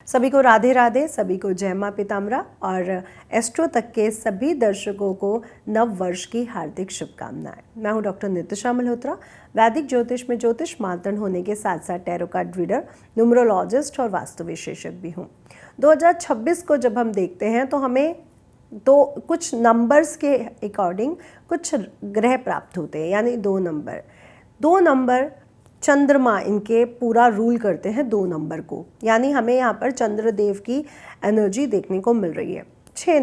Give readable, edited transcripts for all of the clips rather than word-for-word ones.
सभी को राधे राधे, सभी को जय मां पीताम्बरा और एस्ट्रो तक के सभी दर्शकों को नव वर्ष की हार्दिक शुभकामनाएं। मैं हूं डॉक्टर नितिशा मल्होत्रा, वैदिक ज्योतिष में ज्योतिष मार्तंड होने के साथ साथ टैरो कार्ड रीडर, न्यूमरोलॉजिस्ट और वास्तु विशेषज्ञ भी हूं। 2026 को जब हम देखते हैं तो हमें तो कुछ नंबर्स के अकॉर्डिंग कुछ ग्रह प्राप्त होते हैं, यानी दो नंबर चंद्रमा इनके पूरा रूल करते हैं 2 नंबर को, यानी हमें यहाँ पर चंद्रदेव की एनर्जी देखने को मिल रही है। 6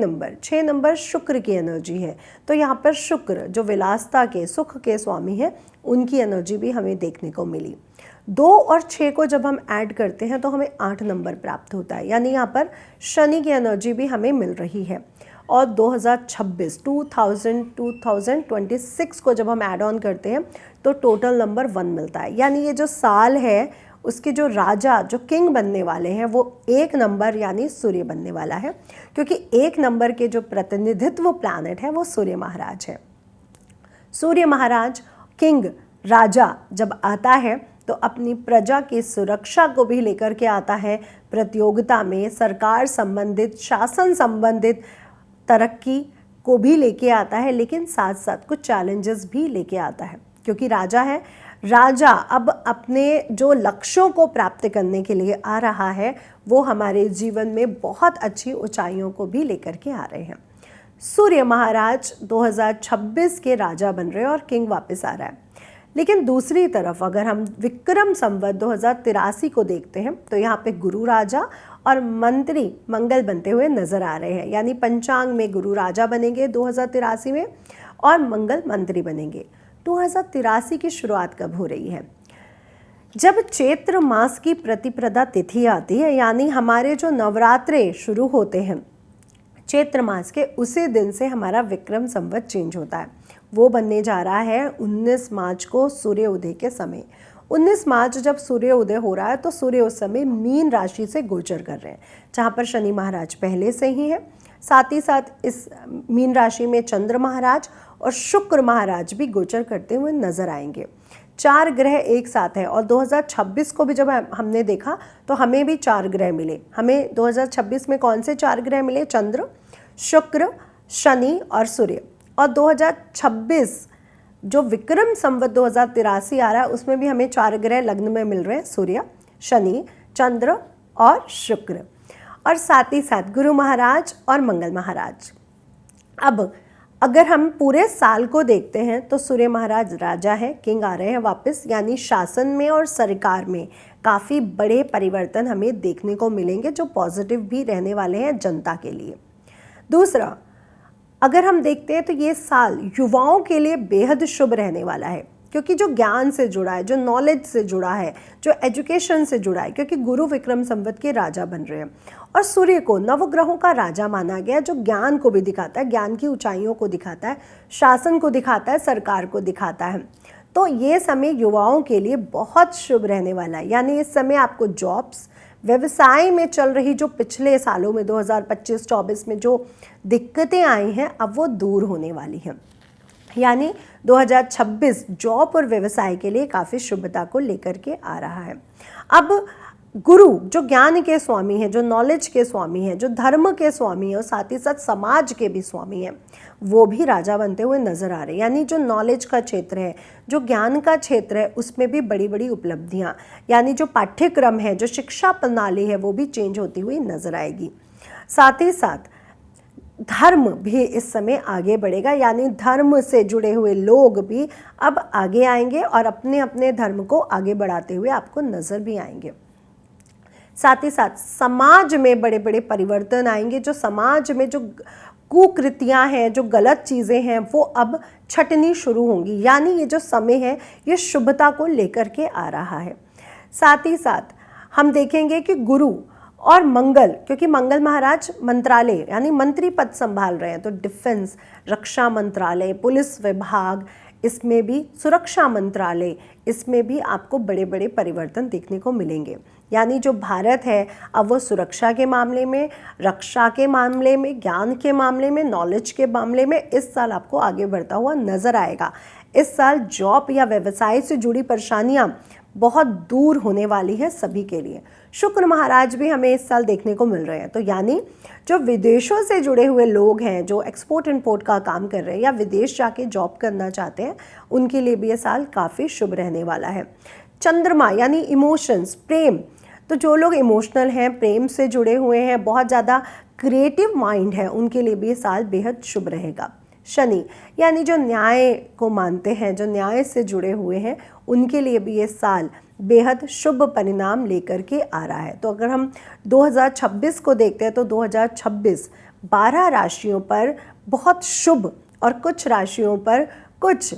नंबर शुक्र की एनर्जी है, तो यहाँ पर शुक्र जो विलासता के सुख के स्वामी हैं उनकी एनर्जी भी हमें देखने को मिली। 2 और 6 को जब हम ऐड करते हैं तो हमें 8 नंबर प्राप्त होता है, यानी यहाँ पर शनि की एनर्जी भी हमें मिल रही है। और 2026 को जब हम ऐड ऑन करते हैं तो टोटल नंबर 1 मिलता है, यानी ये जो साल है उसके जो राजा जो किंग बनने वाले हैं वो 1 नंबर यानी सूर्य बनने वाला है, क्योंकि 1 नंबर के जो प्रतिनिधित्व प्लैनेट है वो सूर्य महाराज है। सूर्य महाराज किंग राजा जब आता है तो अपनी प्रजा की सुरक्षा को भी लेकर के आता है, प्रतियोगिता में सरकार संबंधित, शासन संबंधित तरक्की को भी लेके आता है, लेकिन साथ साथ कुछ चैलेंजेस भी लेके आता है, क्योंकि राजा है। राजा अब अपने जो लक्ष्यों को प्राप्त करने के लिए आ रहा है वो हमारे जीवन में बहुत अच्छी ऊंचाइयों को भी लेकर के आ रहे हैं। सूर्य महाराज 2026 के राजा बन रहे हैं और किंग वापस आ रहा है। लेकिन दूसरी तरफ अगर हम विक्रम संवत 2083 को देखते हैं तो यहाँ पे गुरु राजा और मंत्री मंगल बनते हुए नजर आ रहे हैं, यानी पंचांग में गुरु राजा बनेंगे 2083 में और मंगल मंत्री बनेंगे। 2083 की शुरुआत कब हो रही है? जब चैत्र मास की प्रतिपदा तिथि आती है, यानी हमारे जो नवरात्रे शुरू होते हैं चैत्र मास के, उसी दिन से हमारा विक्रम संवत चेंज होता है। वो बनने जा रहा है 19 मार्च को सूर्य उदय के समय। 19 मार्च जब सूर्य उदय हो रहा है तो सूर्य उस समय मीन राशि से गोचर कर रहे हैं, जहाँ पर शनि महाराज पहले से ही है। साथ ही साथ इस मीन राशि में चंद्र महाराज और शुक्र महाराज भी गोचर करते हुए नजर आएंगे। 4 ग्रह एक साथ है और 2026 को भी जब हमने देखा तो हमें भी 4 ग्रह मिले। हमें 2026 में कौन से 4 ग्रह मिले? चंद्र, शुक्र, शनि और सूर्य। और 2026 जो विक्रम संवत 2083 आ रहा है उसमें भी हमें 4 ग्रह लग्न में मिल रहे हैं, सूर्य, शनि, चंद्र और शुक्र, और साथ ही साथ गुरु महाराज और मंगल महाराज। अब अगर हम पूरे साल को देखते हैं तो सूर्य महाराज राजा है, किंग आ रहे हैं वापस, यानी शासन में और सरकार में काफ़ी बड़े परिवर्तन हमें देखने को मिलेंगे जो पॉजिटिव भी रहने वाले हैं जनता के लिए। दूसरा, अगर हम देखते हैं तो ये साल युवाओं के लिए बेहद शुभ रहने वाला है, क्योंकि जो ज्ञान से जुड़ा है, जो नॉलेज से जुड़ा है, जो एजुकेशन से जुड़ा है, क्योंकि गुरु विक्रम संवत के राजा बन रहे हैं और सूर्य को नवग्रहों का राजा माना गया, जो ज्ञान को भी दिखाता है, ज्ञान की ऊंचाइयों को दिखाता है, शासन को दिखाता है, सरकार को दिखाता है। तो ये समय युवाओं के लिए बहुत शुभ रहने वाला है, यानी इस समय आपको जॉब्स, व्यवसाय में चल रही जो पिछले सालों में 2025-24 में जो दिक्कतें आई हैं अब वो दूर होने वाली हैं, यानी 2026 जॉब और व्यवसाय के लिए काफ़ी शुभता को लेकर के आ रहा है। अब गुरु जो ज्ञान के स्वामी हैं, जो नॉलेज के स्वामी हैं, जो धर्म के स्वामी हैं और साथ ही साथ समाज के भी स्वामी हैं, वो भी राजा बनते हुए नजर आ रहे हैं, यानी जो नॉलेज का क्षेत्र है, जो ज्ञान का क्षेत्र है, उसमें भी बड़ी बड़ी उपलब्धियाँ, यानी जो पाठ्यक्रम है, जो शिक्षा प्रणाली है वो भी चेंज होती हुई नजर आएगी। साथ ही साथ धर्म भी इस समय आगे बढ़ेगा, यानी धर्म से जुड़े हुए लोग भी अब आगे आएंगे और अपने अपने धर्म को आगे बढ़ाते हुए आपको नजर भी आएंगे। साथ ही साथ समाज में बड़े बड़े परिवर्तन आएंगे, जो समाज में जो कुकृतियां हैं, जो गलत चीज़ें हैं वो अब छटनी शुरू होंगी, यानी ये जो समय है ये शुभता को लेकर के आ रहा है। साथ ही साथ हम देखेंगे कि गुरु और मंगल, क्योंकि मंगल महाराज मंत्रालय यानी मंत्री पद संभाल रहे हैं, तो डिफेंस, रक्षा मंत्रालय, पुलिस विभाग, इसमें भी सुरक्षा मंत्रालय, इसमें भी आपको बड़े बड़े परिवर्तन देखने को मिलेंगे। यानी जो भारत है अब वो सुरक्षा के मामले में, रक्षा के मामले में, ज्ञान के मामले में, नॉलेज के मामले में इस साल आपको आगे बढ़ता हुआ नजर आएगा। इस साल जॉब या व्यवसाय से जुड़ी परेशानियां बहुत दूर होने वाली है सभी के लिए। शुक्र महाराज भी हमें इस साल देखने को मिल रहे हैं। तो यानी जो विदेशों से जुड़े हुए लोग हैं, जो एक्सपोर्ट इंपोर्ट का काम कर रहे हैं या विदेश जाके जॉब करना चाहते हैं, उनके लिए भी ये साल काफ़ी शुभ रहने वाला है। चंद्रमा यानी इमोशंस, प्रेम, तो जो लोग इमोशनल हैं, प्रेम से जुड़े हुए हैं, बहुत ज़्यादा क्रिएटिव माइंड है, उनके लिए भी ये साल बेहद शुभ रहेगा। शनि यानी जो न्याय को मानते हैं, जो न्याय से जुड़े हुए हैं, उनके लिए भी ये साल बेहद शुभ परिणाम लेकर के आ रहा है। तो अगर हम 2026 को देखते हैं तो 2026 12 राशियों पर बहुत शुभ और कुछ राशियों पर कुछ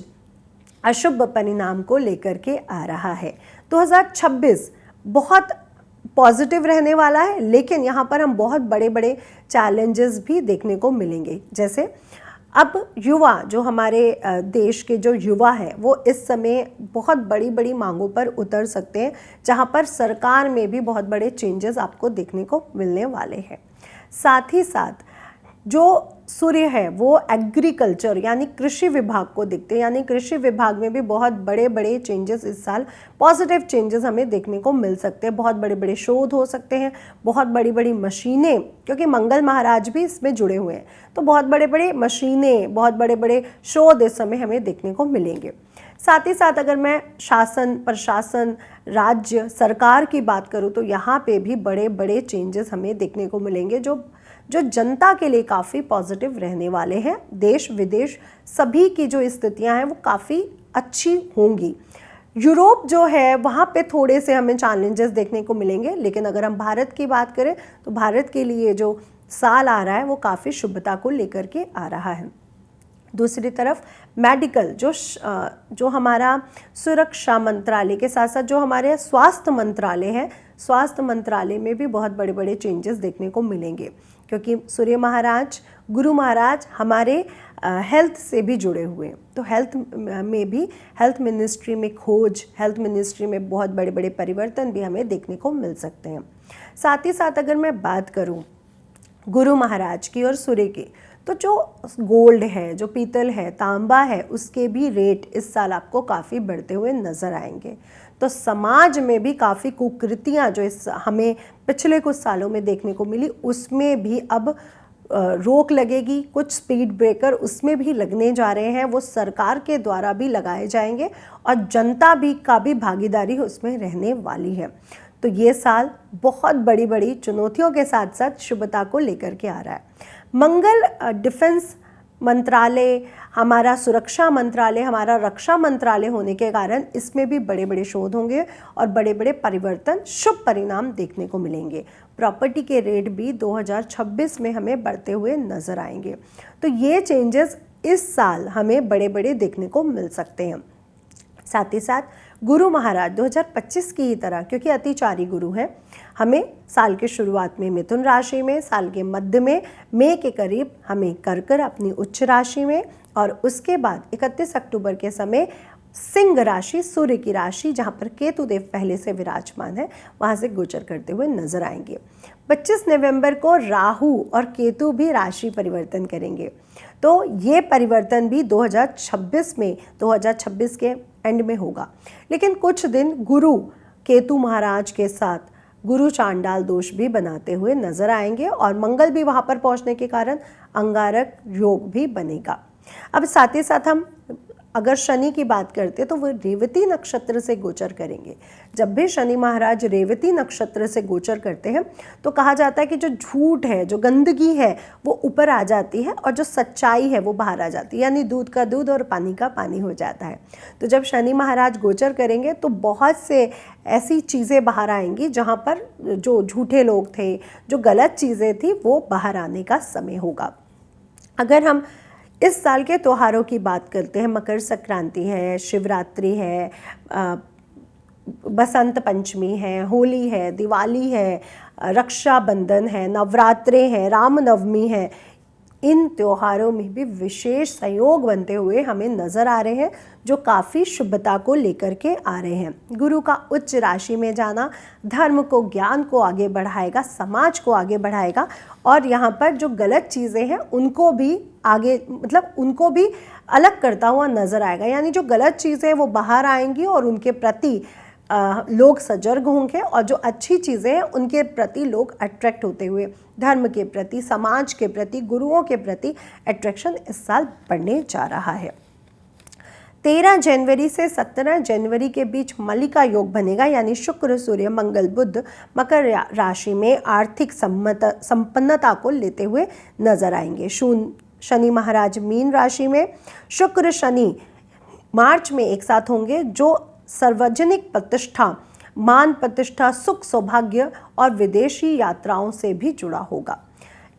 अशुभ परिणाम को लेकर के आ रहा है। 2026 बहुत पॉजिटिव रहने वाला है, लेकिन यहाँ पर हम बहुत बड़े बड़े चैलेंजेस भी देखने को मिलेंगे। जैसे अब युवा, जो हमारे देश के जो युवा हैं, वो इस समय बहुत बड़ी बड़ी मांगों पर उतर सकते हैं, जहाँ पर सरकार में भी बहुत बड़े चेंजेस आपको देखने को मिलने वाले हैं। साथ ही साथ जो सूर्य है वो एग्रीकल्चर यानी कृषि विभाग को दिखते हैं, यानी कृषि विभाग में भी बहुत बड़े बड़े चेंजेस इस साल, पॉजिटिव चेंजेस हमें देखने को मिल सकते हैं। बहुत बड़े बड़े शोध हो सकते हैं, बहुत बड़ी बड़ी मशीनें, क्योंकि मंगल महाराज भी इसमें जुड़े हुए हैं, तो बहुत बड़े बड़े मशीनें, बहुत बड़े बड़े शोध इस समय हमें देखने को मिलेंगे। साथ ही साथ अगर मैं शासन, प्रशासन, राज्य सरकार की बात करूँ तो यहाँ पे भी बड़े बड़े चेंजेस हमें देखने को मिलेंगे, जो जनता के लिए काफ़ी पॉजिटिव रहने वाले हैं। देश विदेश सभी की जो स्थितियां हैं वो काफ़ी अच्छी होंगी। यूरोप जो है वहाँ पे थोड़े से हमें चैलेंजेस देखने को मिलेंगे, लेकिन अगर हम भारत की बात करें तो भारत के लिए जो साल आ रहा है वो काफ़ी शुभता को लेकर के आ रहा है। दूसरी तरफ मेडिकल, जो हमारा सुरक्षा मंत्रालय के साथ साथ जो हमारे स्वास्थ्य मंत्रालय है, स्वास्थ्य मंत्रालय में भी बहुत बड़े बड़े चेंजेस देखने को मिलेंगे, क्योंकि सूर्य महाराज, गुरु महाराज हमारे हेल्थ से भी जुड़े हुए हैं। तो हेल्थ में भी, हेल्थ मिनिस्ट्री में खोज, हेल्थ मिनिस्ट्री में बहुत बड़े बड़े परिवर्तन भी हमें देखने को मिल सकते हैं। साथ ही साथ अगर मैं बात करूं गुरु महाराज की और सूर्य की, तो जो गोल्ड है, जो पीतल है, तांबा है, उसके भी रेट इस साल आपको काफ़ी बढ़ते हुए नज़र आएंगे। तो समाज में भी काफ़ी कुकृतियाँ जो हमें पिछले कुछ सालों में देखने को मिली, उसमें भी अब रोक लगेगी। कुछ स्पीड ब्रेकर उसमें भी लगने जा रहे हैं, वो सरकार के द्वारा भी लगाए जाएंगे और जनता का भी भागीदारी उसमें रहने वाली है। तो ये साल बहुत बड़ी बड़ी चुनौतियों के साथ साथ शुभता को लेकर के आ रहा है। मंगल डिफेंस मंत्रालय, हमारा सुरक्षा मंत्रालय, हमारा रक्षा मंत्रालय होने के कारण इसमें भी बड़े बड़े शोध होंगे और बड़े बड़े परिवर्तन, शुभ परिणाम देखने को मिलेंगे। प्रॉपर्टी के रेट भी 2026 में हमें बढ़ते हुए नजर आएंगे। तो ये चेंजेस इस साल हमें बड़े बड़े देखने को मिल सकते हैं। साथ ही साथ गुरु महाराज 2025 की ही तरह, क्योंकि अतिचारी गुरु हैं, हमें साल के शुरुआत में मिथुन राशि में, साल के मध्य में मई के करीब हमें कर अपनी उच्च राशि में, और उसके बाद 31 अक्टूबर के समय सिंह राशि, सूर्य की राशि, जहाँ पर केतु देव पहले से विराजमान है, वहाँ से गोचर करते हुए नजर आएंगे। 25 नवंबर को राहु और केतु भी राशि परिवर्तन करेंगे। तो ये परिवर्तन भी 2026 के एंड में होगा। लेकिन कुछ दिन गुरु केतु महाराज के साथ गुरु चांडाल दोष भी बनाते हुए नजर आएंगे, और मंगल भी वहाँ पर पहुँचने के कारण अंगारक योग भी बनेगा। अब साथ ही साथ हम अगर शनि की बात करते हैं तो वो रेवती नक्षत्र से गोचर करेंगे। जब भी शनि महाराज रेवती नक्षत्र से गोचर करते हैं तो कहा जाता है कि जो झूठ है, जो गंदगी है, वो ऊपर आ जाती है और जो सच्चाई है वो बाहर आ जाती है, यानी दूध का दूध और पानी का पानी हो जाता है। तो जब शनि महाराज गोचर करेंगे तो बहुत से ऐसी चीज़ें बाहर आएंगी जहाँ पर जो झूठे लोग थे, जो गलत चीज़ें थी, वो बाहर आने का समय होगा। अगर हम इस साल के त्योहारों की बात करते हैं, मकर संक्रांति है, शिवरात्रि है, बसंत पंचमी है, होली है, दिवाली है, रक्षाबंधन है, नवरात्रे हैं, रामनवमी है, इन त्योहारों में भी विशेष संयोग बनते हुए हमें नज़र आ रहे हैं, जो काफ़ी शुभता को लेकर के आ रहे हैं। गुरु का उच्च राशि में जाना धर्म को, ज्ञान को आगे बढ़ाएगा, समाज को आगे बढ़ाएगा, और यहाँ पर जो गलत चीज़ें हैं उनको भी आगे, मतलब उनको भी अलग करता हुआ नज़र आएगा। यानी जो गलत चीज़ें हैं वो बाहर आएंगी और उनके प्रति लोग सजग होंगे और जो अच्छी चीज़ें हैं उनके प्रति लोग अट्रैक्ट होते हुए धर्म के प्रति, समाज के प्रति, गुरुओं के प्रति अट्रैक्शन इस साल बढ़ने जा रहा है। 13 जनवरी से 17 जनवरी के बीच मलिका योग बनेगा, यानी शुक्र, सूर्य, मंगल, बुध मकर राशि में आर्थिक संपन्नता को लेते हुए नजर आएंगे। शनि महाराज मीन राशि में, शुक्र शनि मार्च में एक साथ होंगे, जो सार्वजनिक प्रतिष्ठा, मान प्रतिष्ठा, सुख, सौभाग्य और विदेशी यात्राओं से भी जुड़ा होगा।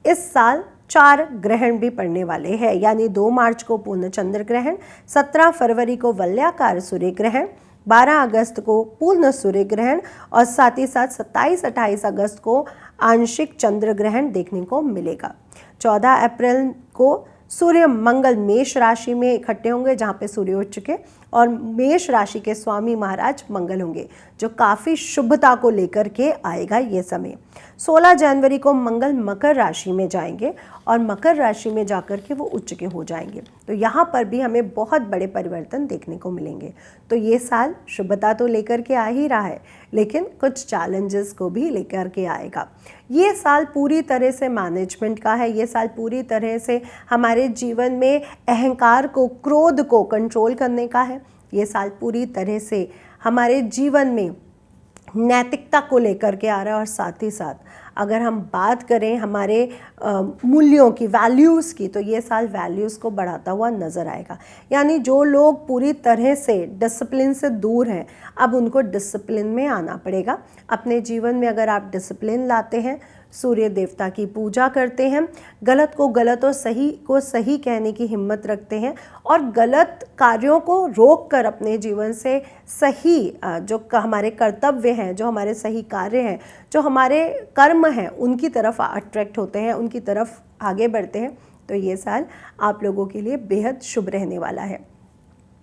इस साल 4 ग्रहण भी पड़ने वाले हैं, यानी 2 मार्च को पूर्ण चंद्र ग्रहण, 17 फरवरी को वलयाकार सूर्य ग्रहण, 12 अगस्त को पूर्ण सूर्य ग्रहण और साथ ही साथ 27-28 अगस्त को आंशिक चंद्र ग्रहण देखने को मिलेगा। 14 अप्रैल को सूर्य मंगल मेष राशि में इकट्ठे होंगे, जहाँ पे सूर्य उच्च चुके, और मेष राशि के स्वामी महाराज मंगल होंगे, जो काफ़ी शुभता को लेकर के आएगा ये समय। 16 जनवरी को मंगल मकर राशि में जाएंगे और मकर राशि में जाकर के वो उच्च के हो जाएंगे, तो यहाँ पर भी हमें बहुत बड़े परिवर्तन देखने को मिलेंगे। तो ये साल शुभता तो लेकर के आ ही रहा है, लेकिन कुछ चैलेंजेस को भी लेकर के आएगा। ये साल पूरी तरह से मैनेजमेंट का है, ये साल पूरी तरह से हमारे जीवन में अहंकार को, क्रोध को कंट्रोल करने का है। ये साल पूरी तरह से हमारे जीवन में नैतिकता को लेकर के आ रहा है, और साथ ही साथ अगर हम बात करें हमारे मूल्यों की, वैल्यूज़ की, तो ये साल वैल्यूज़ को बढ़ाता हुआ नज़र आएगा। यानी जो लोग पूरी तरह से डिसिप्लिन से दूर हैं, अब उनको डिसिप्लिन में आना पड़ेगा। अपने जीवन में अगर आप डिसिप्लिन लाते हैं, सूर्य देवता की पूजा करते हैं, गलत को गलत और सही को सही कहने की हिम्मत रखते हैं, और गलत कार्यों को रोक कर अपने जीवन से सही जो हमारे कर्तव्य हैं, जो हमारे सही कार्य हैं, जो हमारे कर्म हैं, उनकी तरफ अट्रैक्ट होते हैं, उनकी तरफ आगे बढ़ते हैं, तो ये साल आप लोगों के लिए बेहद शुभ रहने वाला है।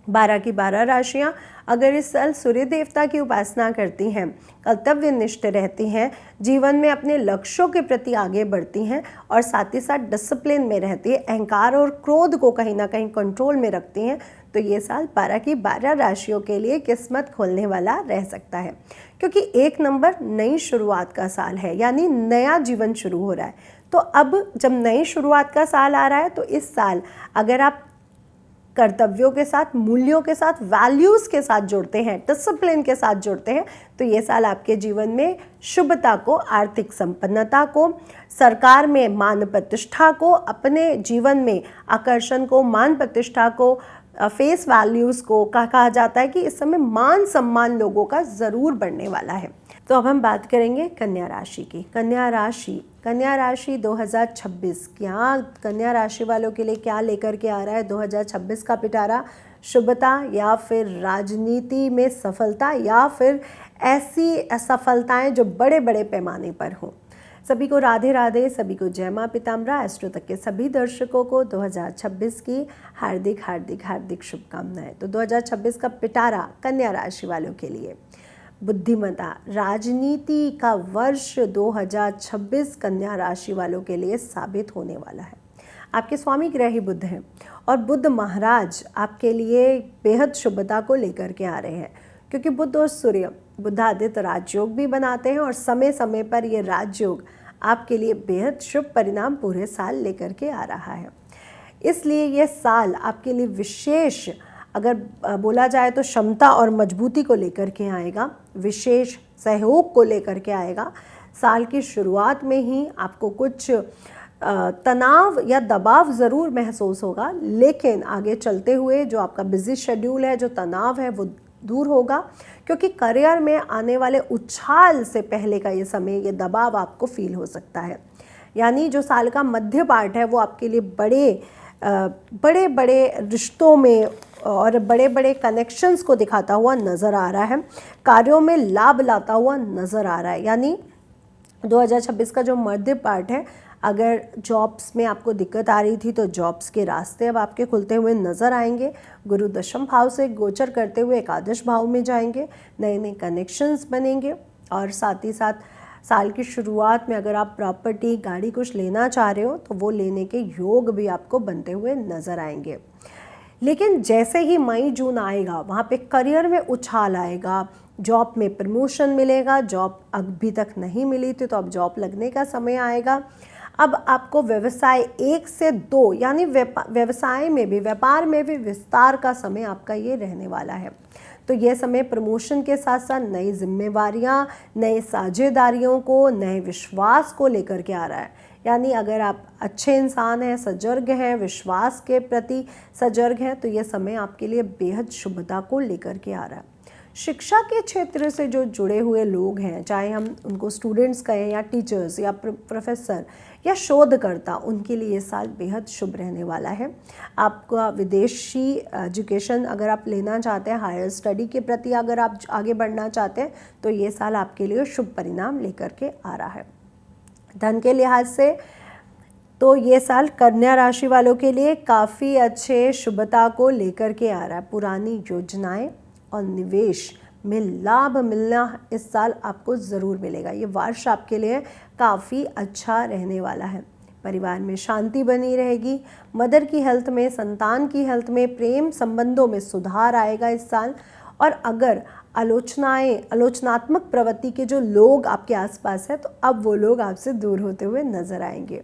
12 की 12 राशियाँ अगर इस साल सूर्य देवता की उपासना करती हैं, कर्तव्यनिष्ठ रहती हैं, जीवन में अपने लक्ष्यों के प्रति आगे बढ़ती हैं और साथ ही साथ डिसिप्लिन में रहती है, अहंकार और क्रोध को कहीं ना कहीं कंट्रोल में रखती हैं, तो ये साल 12 की 12 राशियों के लिए किस्मत खोलने वाला रह सकता है। क्योंकि 1 नंबर नई शुरुआत का साल है, यानी नया जीवन शुरू हो रहा है। तो अब जब नई शुरुआत का साल आ रहा है, तो इस साल अगर आप कर्तव्यों के साथ, मूल्यों के साथ, वैल्यूज़ के साथ जुड़ते हैं, डिसिप्लिन के साथ जुड़ते हैं, तो ये साल आपके जीवन में शुभता को, आर्थिक संपन्नता को, सरकार में मान प्रतिष्ठा को, अपने जीवन में आकर्षण को, मान प्रतिष्ठा को, फेस वैल्यूज़ को कहा जाता है कि इस समय मान सम्मान लोगों का ज़रूर बढ़ने वाला है। तो अब हम बात करेंगे कन्या राशि की। कन्या राशि 2026, क्या कन्या राशि वालों के लिए क्या लेकर के आ रहा है 2026 का पिटारा? शुभता, या फिर राजनीति में सफलता, या फिर ऐसी असफलताएं जो बड़े बड़े पैमाने पर हों। सभी को राधे राधे, सभी को जय मां पीताम्बरा। एस्ट्रो तक के सभी दर्शकों को 2026 की हार्दिक हार्दिक हार्दिक शुभकामनाएं। तो 2026 का पिटारा कन्या राशि वालों के लिए बुद्धिमता, राजनीति का वर्ष 2026 कन्या राशि वालों के लिए साबित होने वाला है। आपके स्वामी ग्रह ही बुध हैं और बुध महाराज आपके लिए बेहद शुभता को लेकर के आ रहे हैं, क्योंकि बुध और सूर्य बुधादित्य राजयोग भी बनाते हैं और समय समय पर ये राजयोग आपके लिए बेहद शुभ परिणाम पूरे साल लेकर के आ रहा है। इसलिए ये साल आपके लिए विशेष, अगर बोला जाए तो क्षमता और मजबूती को लेकर के आएगा, विशेष सहयोग को लेकर के आएगा। साल की शुरुआत में ही आपको कुछ तनाव या दबाव ज़रूर महसूस होगा, लेकिन आगे चलते हुए जो आपका बिजी शेड्यूल है, जो तनाव है, वो दूर होगा, क्योंकि करियर में आने वाले उछाल से पहले का ये समय, ये दबाव आपको फील हो सकता है। यानी जो साल का मध्य पार्ट है वो आपके लिए बड़े बड़े रिश्तों में और बड़े बड़े कनेक्शंस को दिखाता हुआ नज़र आ रहा है, कार्यों में लाभ लाता हुआ नज़र आ रहा है। यानी 2026 का जो मध्य पार्ट है, अगर जॉब्स में आपको दिक्कत आ रही थी तो जॉब्स के रास्ते अब आपके खुलते हुए नज़र आएंगे। गुरु दशम भाव से गोचर करते हुए एकादश भाव में जाएंगे, नए नए कनेक्शंस बनेंगे, और साथ ही साथ साल की शुरुआत में अगर आप प्रॉपर्टी, गाड़ी कुछ लेना चाह रहे हो तो वो लेने के योग भी आपको बनते हुए नज़र आएंगे। लेकिन जैसे ही मई जून आएगा, वहाँ पे करियर में उछाल आएगा, जॉब में प्रमोशन मिलेगा, जॉब अभी तक नहीं मिली थी तो अब जॉब लगने का समय आएगा। अब आपको व्यवसाय 1 से 2 यानी व्यवसाय में भी, व्यापार में भी विस्तार का समय आपका ये रहने वाला है। तो ये समय प्रमोशन के साथ साथ नई जिम्मेवारियां, नए साझेदारियों को, नए विश्वास को लेकर के आ रहा है। यानी अगर आप अच्छे इंसान हैं, सजर्ग हैं, विश्वास के प्रति सजर्ग हैं, तो ये समय आपके लिए बेहद शुभता को लेकर के आ रहा है। शिक्षा के क्षेत्र से जो जुड़े हुए लोग हैं, चाहे हम उनको स्टूडेंट्स कहें या टीचर्स या प्रोफेसर या शोधकर्ता, उनके लिए ये साल बेहद शुभ रहने वाला है। आपका विदेशी एजुकेशन अगर आप लेना चाहते हैं, हायर स्टडी के प्रति अगर आप आगे बढ़ना चाहते हैं, तो ये साल आपके लिए शुभ परिणाम लेकर के आ रहा है। धन के लिहाज से तो ये साल कन्या राशि वालों के लिए काफ़ी अच्छे शुभता को लेकर के आ रहा है। पुरानी योजनाएं और निवेश में लाभ मिलना इस साल आपको ज़रूर मिलेगा। ये वर्ष आपके लिए काफ़ी अच्छा रहने वाला है। परिवार में शांति बनी रहेगी। मदर की हेल्थ में, संतान की हेल्थ में, प्रेम संबंधों में सुधार आएगा इस साल। और अगर आलोचनात्मक प्रवृत्ति के जो लोग आपके आसपास हैं, तो अब वो लोग आपसे दूर होते हुए नजर आएंगे।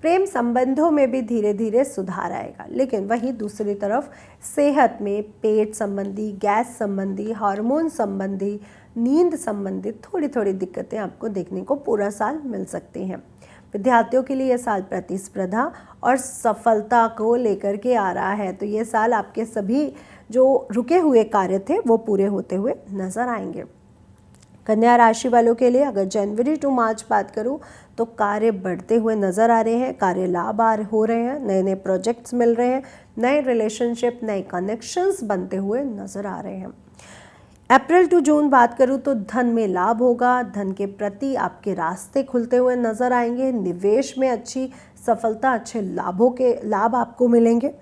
प्रेम संबंधों में भी धीरे धीरे सुधार आएगा। लेकिन वहीं दूसरी तरफ सेहत में पेट संबंधी, गैस संबंधी, हार्मोन संबंधी, नींद संबंधित थोड़ी थोड़ी दिक्कतें आपको देखने को पूरा साल मिल सकती हैं। विद्यार्थियों के लिए यह साल प्रतिस्पर्धा और सफलता को लेकर के आ रहा है। तो ये साल आपके सभी जो रुके हुए कार्य थे वो पूरे होते हुए नजर आएंगे। कन्या राशि वालों के लिए अगर जनवरी टू मार्च बात करूं तो कार्य बढ़ते हुए नज़र आ रहे हैं, कार्य लाभ हो रहे हैं, नए नए प्रोजेक्ट्स मिल रहे हैं, नए रिलेशनशिप, नए कनेक्शंस बनते हुए नज़र आ रहे हैं। अप्रैल टू जून बात करूं तो धन में लाभ होगा, धन के प्रति आपके रास्ते खुलते हुए नज़र आएंगे, निवेश में अच्छी सफलता, अच्छे लाभ आपको मिलेंगे।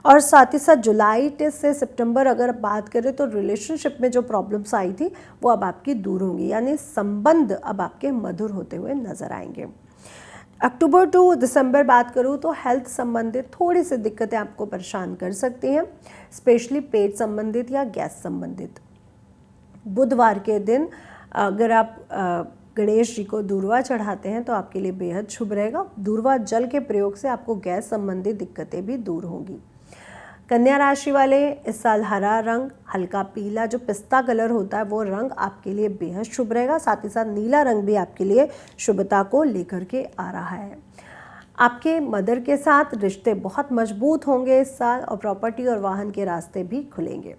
और साथ ही साथ जुलाई से सितंबर अगर बात करें तो रिलेशनशिप में जो प्रॉब्लम्स आई थी वो अब आपकी दूर होंगी, यानी संबंध अब आपके मधुर होते हुए नजर आएंगे। अक्टूबर टू दिसंबर बात करूं तो हेल्थ संबंधित थोड़ी सी दिक्कतें आपको परेशान कर सकती हैं, स्पेशली पेट संबंधित या गैस संबंधित। बुधवार के दिन अगर आप गणेश जी को दूर्वा चढ़ाते हैं तो आपके लिए बेहद शुभ रहेगा। दूर्वा जल के प्रयोग से आपको गैस संबंधी दिक्कतें भी दूर होंगी। कन्या राशि वाले इस साल हरा रंग, हल्का पीला जो पिस्ता कलर होता है वो रंग आपके लिए बेहद शुभ रहेगा। साथ ही साथ नीला रंग भी आपके लिए शुभता को लेकर के आ रहा है। आपके मदर के साथ रिश्ते बहुत मजबूत होंगे इस साल और प्रॉपर्टी और वाहन के रास्ते भी खुलेंगे।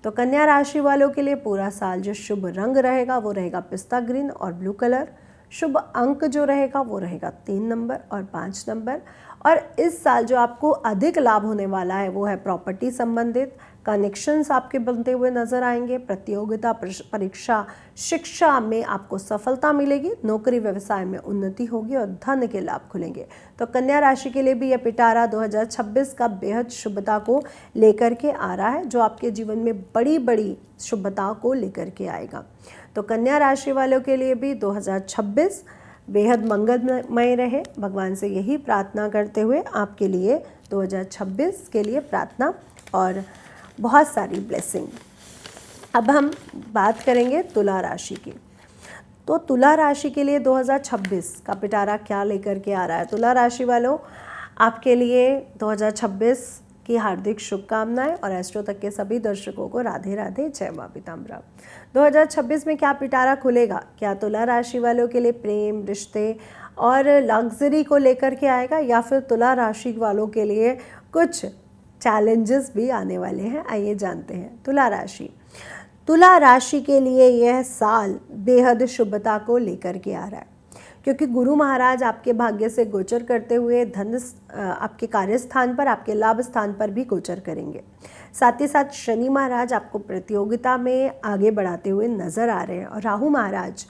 तो कन्या राशि वालों के लिए पूरा साल जो शुभ रंग रहेगा वो रहेगा पिस्ता ग्रीन और ब्लू कलर। शुभ अंक जो रहेगा वो रहेगा 3 नंबर और 5 नंबर। और इस साल जो आपको अधिक लाभ होने वाला है वो है प्रॉपर्टी संबंधित, कनेक्शंस आपके बनते हुए नजर आएंगे, प्रतियोगिता परीक्षा शिक्षा में आपको सफलता मिलेगी, नौकरी व्यवसाय में उन्नति होगी और धन के लाभ खुलेंगे। तो कन्या राशि के लिए भी यह पिटारा 2026 का बेहद शुभता को लेकर के आ रहा है, जो आपके जीवन में बड़ी बड़ी शुभता को लेकर के आएगा। तो कन्या राशि वालों के लिए भी 2026 बेहद मंगलमय रहे। भगवान से यही प्रार्थना करते हुए आपके लिए 2026 के लिए प्रार्थना और बहुत सारी ब्लेसिंग। अब हम बात करेंगे तुला राशि की। तो तुला राशि के लिए 2026 का पिटारा क्या लेकर के आ रहा है। तुला राशि वालों, आपके लिए 2026 की हार्दिक शुभकामनाएं और एस्ट्रो तक के सभी दर्शकों को राधे राधे, जय मां पीताम्बरा। 2026 में क्या पिटारा खुलेगा, क्या तुला राशि वालों के लिए प्रेम, रिश्ते और लग्जरी को लेकर के आएगा, या फिर तुला राशि वालों के लिए कुछ चैलेंजेस भी आने वाले हैं। आइए जानते हैं। तुला राशि के लिए यह साल बेहद शुभता को लेकर के आ रहा है, क्योंकि गुरु महाराज आपके भाग्य से गोचर करते हुए धन आपके कार्यस्थान पर, आपके लाभ स्थान पर भी गोचर करेंगे। साथ ही साथ शनि महाराज आपको प्रतियोगिता में आगे बढ़ाते हुए नजर आ रहे हैं और राहु महाराज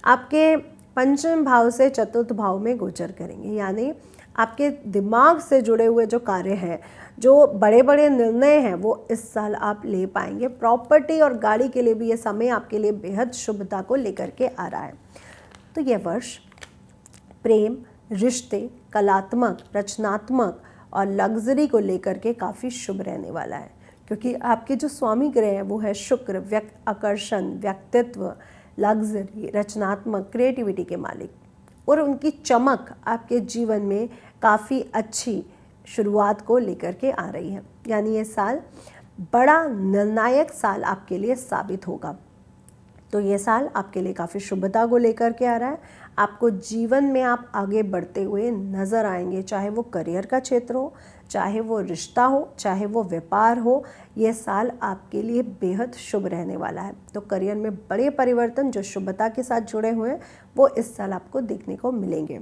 आपके पंचम भाव से चतुर्थ भाव में गोचर करेंगे। यानी आपके दिमाग से जुड़े हुए जो कार्य हैं, जो बड़े बड़े निर्णय हैं, वो इस साल आप ले पाएंगे। प्रॉपर्टी और गाड़ी के लिए भी ये समय आपके लिए बेहद शुभता को लेकर के आ रहा है। तो यह वर्ष प्रेम, रिश्ते, कलात्मक, रचनात्मक और लग्जरी को लेकर के काफ़ी शुभ रहने वाला है। क्योंकि आपके जो स्वामी ग्रह हैं वो है शुक्र, आकर्षण, व्यक्तित्व, लग्जरी, रचनात्मक, क्रिएटिविटी के मालिक, और उनकी चमक आपके जीवन में काफ़ी अच्छी शुरुआत को लेकर के आ रही है। यानी ये साल बड़ा निर्णायक साल आपके लिए साबित होगा। तो ये साल आपके लिए काफ़ी शुभता को लेकर के आ रहा है। आपको जीवन में आप आगे बढ़ते हुए नज़र आएंगे, चाहे वो करियर का क्षेत्र हो, चाहे वो रिश्ता हो, चाहे वो व्यापार हो। ये साल आपके लिए बेहद शुभ रहने वाला है। तो करियर में बड़े परिवर्तन जो शुभता के साथ जुड़े हुए हैं वो इस साल आपको देखने को मिलेंगे।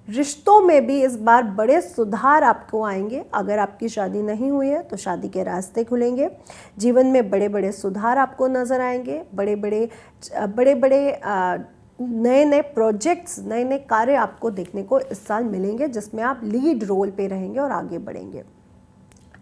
रिश्तों में भी इस बार बड़े सुधार आपको आएंगे। अगर आपकी शादी नहीं हुई है तो शादी के रास्ते खुलेंगे। जीवन में बड़े बड़े सुधार आपको नज़र आएंगे। बड़े बड़े नए नए प्रोजेक्ट्स, नए नए कार्य आपको देखने को इस साल मिलेंगे, जिसमें आप लीड रोल पे रहेंगे और आगे बढ़ेंगे।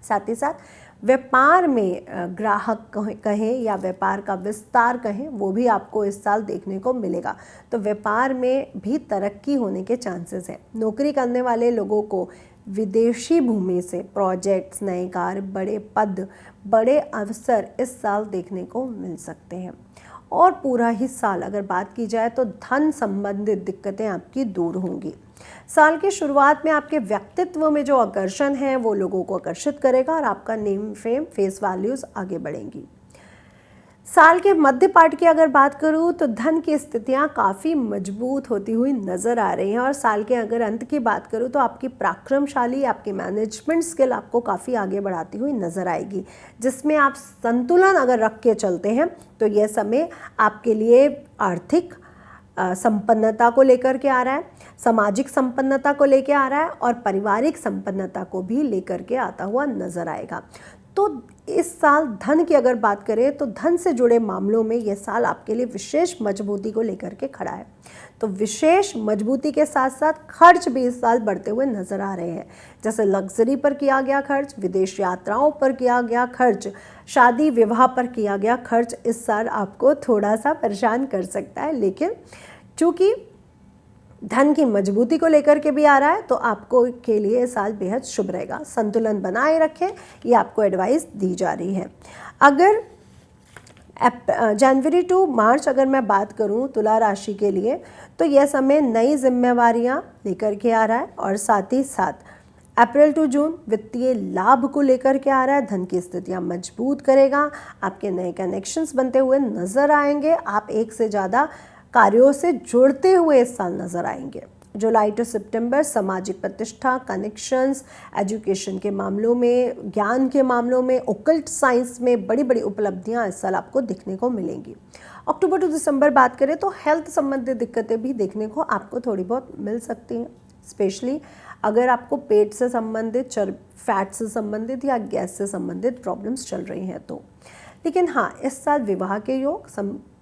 साथ ही साथ व्यापार में ग्राहक कहें या व्यापार का विस्तार कहें, वो भी आपको इस साल देखने को मिलेगा। तो व्यापार में भी तरक्की होने के चांसेस हैं। नौकरी करने वाले लोगों को विदेशी भूमि से प्रोजेक्ट्स, नए कार्य, बड़े पद, बड़े अवसर इस साल देखने को मिल सकते हैं। और पूरा ही साल अगर बात की जाए तो धन संबंधित दिक्कतें आपकी दूर होंगी। साल की शुरुआत में आपके व्यक्तित्व में जो आकर्षण है वो लोगों को आकर्षित करेगा और आपका नेम, फेम, फेस वैल्यूज़ आगे बढ़ेंगी। साल के मध्य पार्ट की अगर बात करूं तो धन की स्थितियां काफ़ी मजबूत होती हुई नज़र आ रही हैं। और साल के अगर अंत की बात करूं तो आपकी पराक्रमशाली, आपकी मैनेजमेंट स्किल आपको काफ़ी आगे बढ़ाती हुई नज़र आएगी, जिसमें आप संतुलन अगर रख के चलते हैं तो यह समय आपके लिए आर्थिक संपन्नता को लेकर के आ रहा है, सामाजिक संपन्नता को लेकर आ रहा है और पारिवारिक संपन्नता को भी लेकर के आता हुआ नज़र आएगा। तो इस साल धन की अगर बात करें तो धन से जुड़े मामलों में यह साल आपके लिए विशेष मजबूती को लेकर के खड़ा है। तो विशेष मजबूती के साथ साथ खर्च भी इस साल बढ़ते हुए नज़र आ रहे हैं। जैसे लग्जरी पर किया गया खर्च, विदेश यात्राओं पर किया गया खर्च, शादी विवाह पर किया गया खर्च इस साल आपको थोड़ा सा परेशान कर सकता है। लेकिन चूँकि धन की मजबूती को लेकर के भी आ रहा है तो आपको के लिए ये साल बेहद शुभ रहेगा। संतुलन बनाए रखें, ये आपको एडवाइस दी जा रही है। अगर जनवरी टू मार्च अगर मैं बात करूं तुला राशि के लिए तो यह समय नई जिम्मेवारियां लेकर के आ रहा है और साथ ही साथ अप्रैल टू जून वित्तीय लाभ को लेकर के आ रहा है। धन की स्थितियां मजबूत करेगा, आपके नए कनेक्शंस बनते हुए नज़र आएंगे, आप एक से ज़्यादा कार्यों से जुड़ते हुए इस साल नज़र आएंगे। जुलाई टू सितंबर सामाजिक प्रतिष्ठा, कनेक्शंस, एजुकेशन के मामलों में, ज्ञान के मामलों में, ओकल्ट साइंस में बड़ी बड़ी उपलब्धियां इस साल आपको देखने को मिलेंगी। अक्टूबर टू दिसंबर बात करें तो हेल्थ संबंधित दिक्कतें भी देखने को आपको थोड़ी बहुत मिल सकती हैं, स्पेशली अगर आपको पेट से संबंधित, फैट से संबंधित या गैस से संबंधित प्रॉब्लम्स चल रही हैं तो। लेकिन हाँ, इस साल विवाह के योग,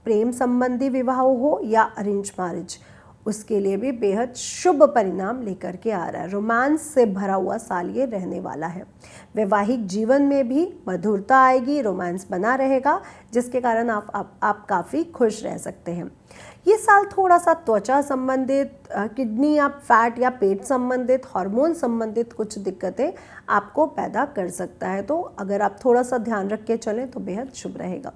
प्रेम संबंधी विवाह हो या अरेंज मैरिज, उसके लिए भी बेहद शुभ परिणाम लेकर के आ रहा है। रोमांस से भरा हुआ साल ये रहने वाला है। वैवाहिक जीवन में भी मधुरता आएगी, रोमांस बना रहेगा, जिसके कारण आप काफ़ी खुश रह सकते हैं। ये साल थोड़ा सा त्वचा संबंधित, किडनी या फैट या पेट संबंधित, हार्मोन संबंधित कुछ दिक्कतें आपको पैदा कर सकता है। तो अगर आप थोड़ा सा ध्यान रख के चलें तो बेहद शुभ रहेगा।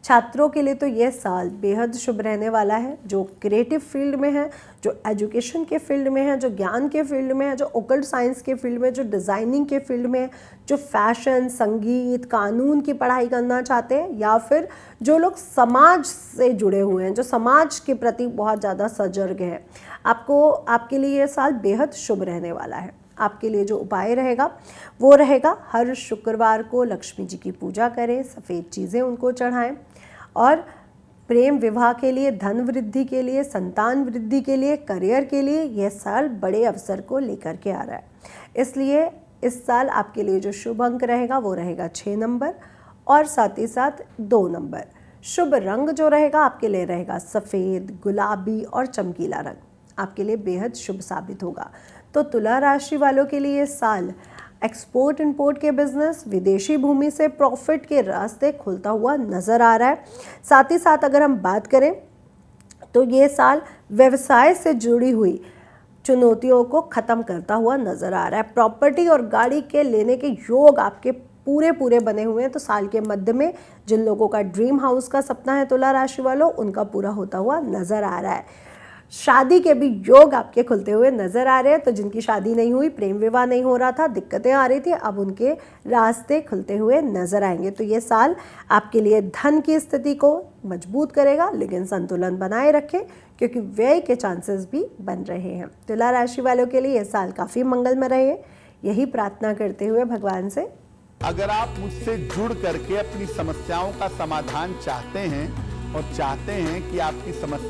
छात्रों के लिए तो यह साल बेहद शुभ रहने वाला है, जो क्रिएटिव फील्ड में है, जो एजुकेशन के फील्ड में है, जो ज्ञान के फील्ड में है, जो ओकल्ट साइंस के फील्ड में, जो डिज़ाइनिंग के फील्ड में है, जो फैशन, संगीत, कानून की पढ़ाई करना चाहते हैं, या फिर जो लोग समाज से जुड़े हुए हैं, जो समाज के प्रति बहुत ज़्यादा सजग हैं, आपके लिए ये साल बेहद शुभ रहने वाला है। आपके लिए जो उपाय रहेगा वो रहेगा, हर शुक्रवार को लक्ष्मी जी की पूजा करें, सफ़ेद चीज़ें उनको चढ़ाएं और प्रेम विवाह के लिए, धन वृद्धि के लिए, संतान वृद्धि के लिए, करियर के लिए यह साल बड़े अवसर को लेकर के आ रहा है। इसलिए इस साल आपके लिए जो शुभ अंक रहेगा वो रहेगा 6 नंबर और साथ ही साथ 2 नंबर। शुभ रंग जो रहेगा आपके लिए रहेगा सफ़ेद, गुलाबी और चमकीला रंग, आपके लिए बेहद शुभ साबित होगा। तो तुला राशि वालों के लिए साल एक्सपोर्ट इंपोर्ट के बिजनेस, विदेशी भूमि से प्रॉफिट के रास्ते खुलता हुआ नज़र आ रहा है। साथ ही साथ अगर हम बात करें तो ये साल व्यवसाय से जुड़ी हुई चुनौतियों को ख़त्म करता हुआ नज़र आ रहा है। प्रॉपर्टी और गाड़ी के लेने के योग आपके पूरे बने हुए हैं। तो साल के मध्य में जिन लोगों का ड्रीम हाउस का सपना है तुला राशि वालों, उनका पूरा होता हुआ नज़र आ रहा है। शादी के भी योग आपके खुलते हुए नज़र आ रहे हैं। तो जिनकी शादी नहीं हुई, प्रेम विवाह नहीं हो रहा था, दिक्कतें आ रही थी, अब उनके रास्ते खुलते हुए नज़र आएंगे। तो ये साल आपके लिए धन की स्थिति को मजबूत करेगा, लेकिन संतुलन बनाए रखें क्योंकि व्यय के चांसेस भी बन रहे हैं। तुला राशि वालों के लिए ये साल काफ़ी मंगलमय रहे, यही प्रार्थना करते हुए भगवान से। अगर आप मुझसे जुड़ करके अपनी समस्याओं का समाधान चाहते हैं और चाहते हैं कि आपकी समस्या